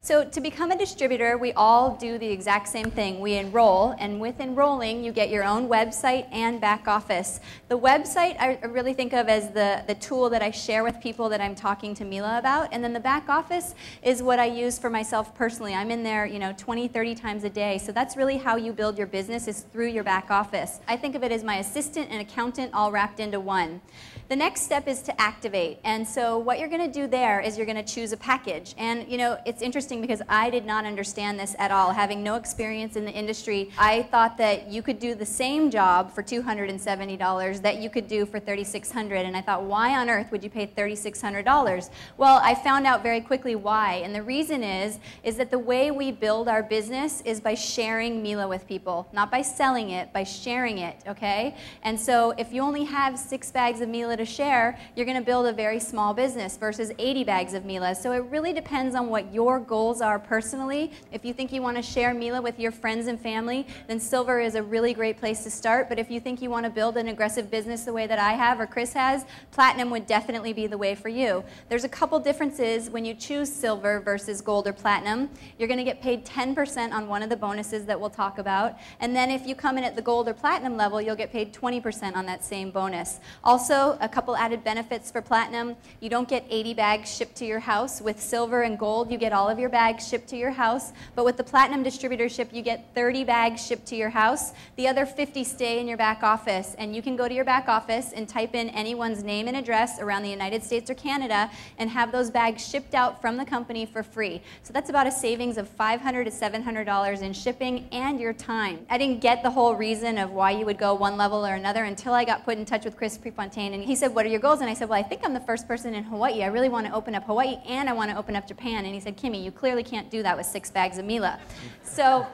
So to become a distributor, we all do the exact same thing. We enroll, and with enrolling, you get your own website and back office. The website I really think of as the tool that I share with people that I'm talking to Mila about, and then the back office is what I use for myself personally. I'm in there, 20, 30 times a day, so that's really how you build your business, is through your back office. I think of it as my assistant and accountant all wrapped into one. The next step is to activate, and so what you're going to do there is you're going to choose a package. And it's interesting because I did not understand this at all. Having no experience in the industry, I thought that you could do the same job for $270 that you could do for $3,600, and I thought, why on earth would you pay $3,600? Well, I found out very quickly why, and the reason is that the way we build our business is by sharing Mila with people, not by selling it, by sharing it, okay? And so if you only have 6 bags of Mila to share, you're going to build a very small business versus 80 bags of Mila. So it really depends on what your goals are personally. If you think you want to share Mila with your friends and family, then silver is a really great place to start. But if you think you want to build an aggressive business the way that I have or Chris has, platinum would definitely be the way for you. There's a couple differences when you choose silver versus gold or platinum. You're going to get paid 10% on one of the bonuses that we'll talk about. And then if you come in at the gold or platinum level, you'll get paid 20% on that same bonus. Also, a couple added benefits for platinum. You don't get 80 bags shipped to your house. With silver and gold, you get all of your bags shipped to your house. But with the platinum distributorship, you get 30 bags shipped to your house. The other 50 stay in your back office. And you can go to your back office and type in anyone's name and address around the United States or Canada and have those bags shipped out from the company for free. So that's about a savings of $500 to $700 in shipping and your time. I didn't get the whole reason of why you would go one level or another until I got put in touch with Chris Prefontaine, and he said, what are your goals? And I said, well, I think I'm the first person in Hawaii. I really want to open up Hawaii, and I want to open up Japan. And he said, Kimmy, you clearly can't do that with 6 bags of Mila. So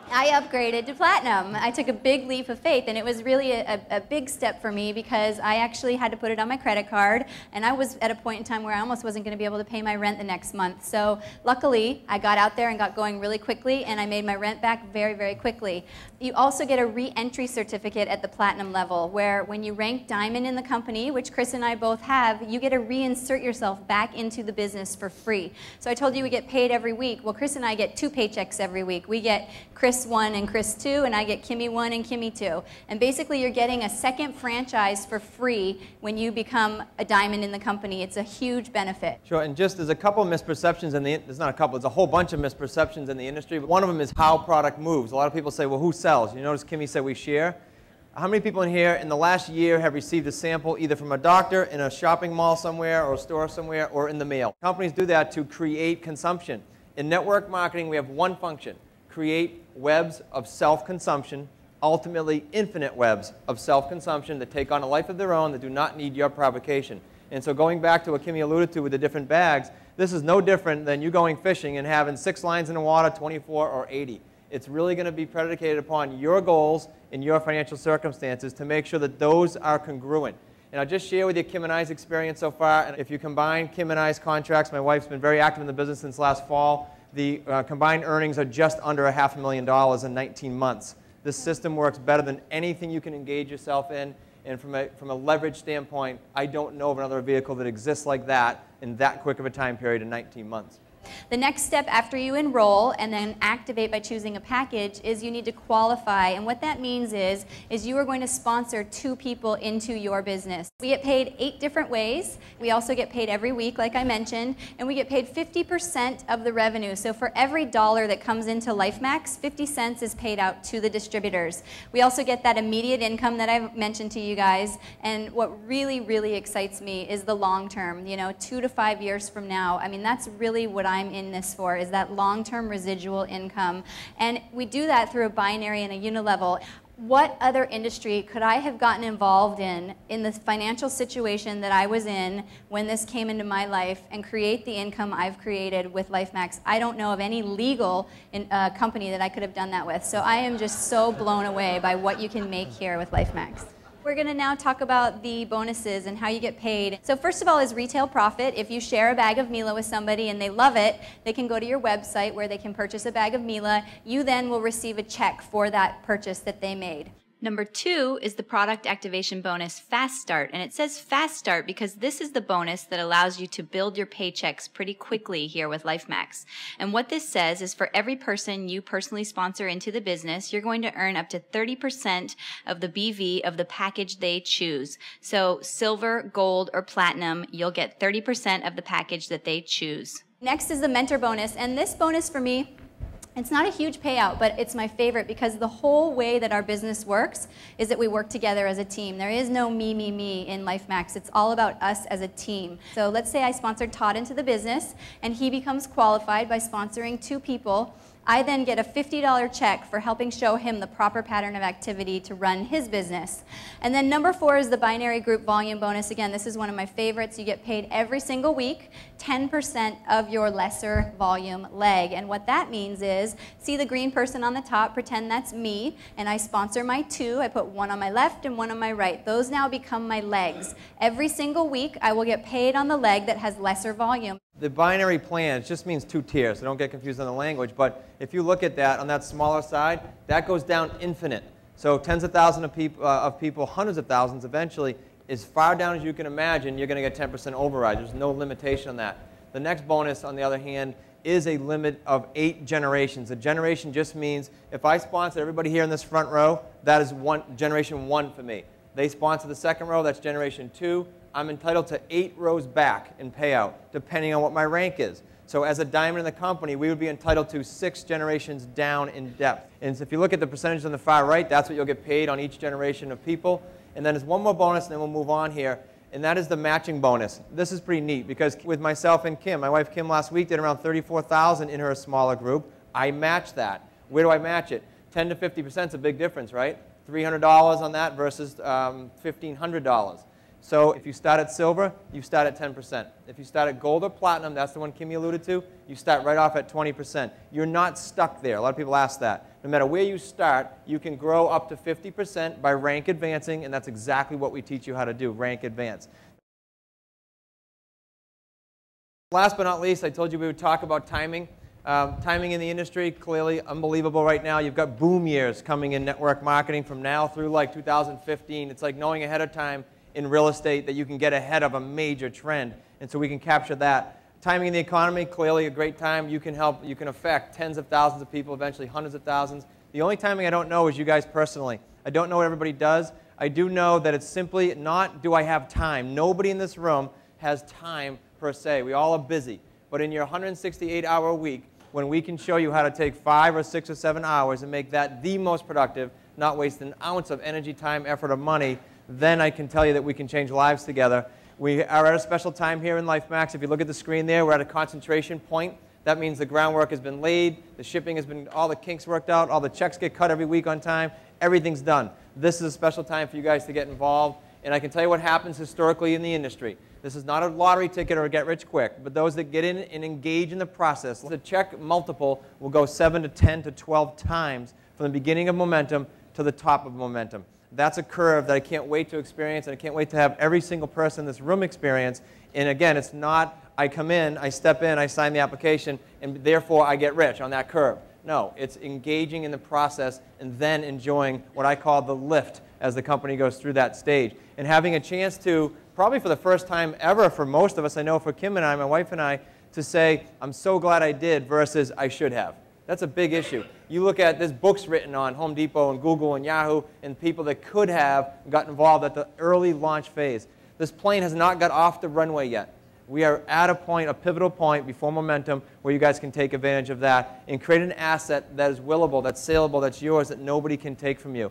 I upgraded to platinum. I took a big leap of faith, and it was really a big step for me because I actually had to put it on my credit card, and I was at a point in time where I almost wasn't going to be able to pay my rent the next month. So luckily, I got out there and got going really quickly, and I made my rent back very, very quickly. You also get a re-entry certificate at the platinum level, where when you rank diamond in the company, which Chris and I both have, you get to reinsert yourself back into the business for free. So I told you we get paid every week. Well, Chris and I get 2 paychecks every week. We get Chris 1 and Chris 2, and I get Kimmy 1 and Kimmy 2. And basically, you're getting a second franchise for free when you become a diamond in the company. It's a huge benefit. Sure, and just there's a couple of misperceptions there's not a couple, there's a whole bunch of misperceptions in the industry. But one of them is how product moves. A lot of people say, well, who sells? You notice Kimmy said we share. How many people in here in the last year have received a sample either from a doctor, in a shopping mall somewhere, or a store somewhere, or in the mail? Companies do that to create consumption. In network marketing, we have one function: create webs of self-consumption, ultimately infinite webs of self-consumption that take on a life of their own, that do not need your provocation. And so going back to what Kimmy alluded to with the different bags, this is no different than you going fishing and having 6 lines in the water, 24 or 80. It's really going to be predicated upon your goals and your financial circumstances to make sure that those are congruent. And I'll just share with you Kim and I's experience so far. And if you combine Kim and I's contracts, my wife's been very active in the business since last fall. The combined earnings are just under $500,000 in 19 months. This system works better than anything you can engage yourself in. And from a leverage standpoint, I don't know of another vehicle that exists like that in that quick of a time period in 19 months. The next step after you enroll and then activate by choosing a package is you need to qualify. And what that means is you are going to sponsor 2 people into your business. We get paid 8 different ways. We also get paid every week, like I mentioned, and we get paid 50% of the revenue. So for every dollar that comes into Lifemax, 50 cents is paid out to the distributors. We also get that immediate income that I've mentioned to you guys. And what really, really excites me is the long term, 2 to 5 years from now. I mean, that's really what I'm in this for, is that long-term residual income. And we do that through a binary and a unilevel. What other industry could I have gotten involved in the financial situation that I was in when this came into my life and create the income I've created with Lifemax? I don't know of any legal company that I could have done that with. So I am just so blown away by what you can make here with Lifemax. We're going to now talk about the bonuses and how you get paid. So first of all is retail profit. If you share a bag of Mila with somebody and they love it, they can go to your website where they can purchase a bag of Mila. You then will receive a check for that purchase that they made. Number 2 is the product activation bonus Fast Start, and it says Fast Start because this is the bonus that allows you to build your paychecks pretty quickly here with Lifemax. And what this says is for every person you personally sponsor into the business, you're going to earn up to 30% of the BV of the package they choose. So silver, gold, or platinum, you'll get 30% of the package that they choose. Next is the mentor bonus, and this bonus for me, it's not a huge payout, but it's my favorite because the whole way that our business works is that we work together as a team. There is no me, me, me in Lifemax. It's all about us as a team. So let's say I sponsored Todd into the business and he becomes qualified by sponsoring 2 people. I then get a $50 check for helping show him the proper pattern of activity to run his business. And then number 4 is the binary group volume bonus. Again, this is one of my favorites. You get paid every single week 10% of your lesser volume leg. And what that means is, see the green person on the top, pretend that's me, and I sponsor my 2. I put one on my left and one on my right. Those now become my legs. Every single week, I will get paid on the leg that has lesser volume. The binary plan just means 2 tiers, so don't get confused on the language, but if you look at that on that smaller side, that goes down infinite. So tens of thousands of people, hundreds of thousands eventually, as far down as you can imagine, you're going to get 10% override. There's no limitation on that. The next bonus, on the other hand, is a limit of 8 generations. A generation just means if I sponsor everybody here in this front row, that is generation 1 for me. They sponsor the second row, that's generation 2. I'm entitled to 8 rows back in payout, depending on what my rank is. So as a diamond in the company, we would be entitled to 6 generations down in depth. And so if you look at the percentage on the far right, that's what you'll get paid on each generation of people. And then there's one more bonus, and then we'll move on here, and that is the matching bonus. This is pretty neat because with myself and Kim, my wife Kim last week did around $34,000 in her smaller group. I match that. Where do I match it? 10 to 50% is a big difference, right? $300 on that versus $1,500. So if you start at silver, you start at 10%. If you start at gold or platinum, that's the one Kimmy alluded to, you start right off at 20%. You're not stuck there. A lot of people ask that. No matter where you start, you can grow up to 50% by rank advancing, and that's exactly what we teach you how to do, rank advance. Last but not least, I told you we would talk about timing. Timing in the industry, clearly unbelievable right now. You've got boom years coming in network marketing from now through like 2015. It's like knowing ahead of time in real estate that you can get ahead of a major trend, and so we can capture that. Timing in the economy, clearly a great time. You can help, you can affect tens of thousands of people, eventually hundreds of thousands. The only timing I don't know is you guys personally. I don't know what everybody does. I do know that it's simply not, do I have time? Nobody in this room has time per se. We all are busy. But in your 168-hour week, when we can show you how to take 5 or 6 or 7 hours and make that the most productive, not waste an ounce of energy, time, effort, or money, then I can tell you that we can change lives together. We are at a special time here in Lifemax. If you look at the screen there, we're at a concentration point. That means the groundwork has been laid, the shipping has been, all the kinks worked out, all the checks get cut every week on time, everything's done. This is a special time for you guys to get involved, and I can tell you what happens historically in the industry. This is not a lottery ticket or a get rich quick, but those that get in and engage in the process, the check multiple will go 7 to 10 to 12 times from the beginning of momentum to the top of momentum. That's a curve that I can't wait to experience, and I can't wait to have every single person in this room experience. And again, it's not I come in, I step in, I sign the application, and therefore I get rich on that curve. No, it's engaging in the process and then enjoying what I call the lift as the company goes through that stage. And having a chance to, probably for the first time ever for most of us, I know for Kim and I, my wife and I, to say, I'm so glad I did versus I should have. That's a big issue. You look at, there's books written on Home Depot and Google and Yahoo and people that could have got involved at the early launch phase. This plane has not got off the runway yet. We are at a point, a pivotal point before momentum where you guys can take advantage of that and create an asset that is willable, that's saleable, that's yours, that nobody can take from you.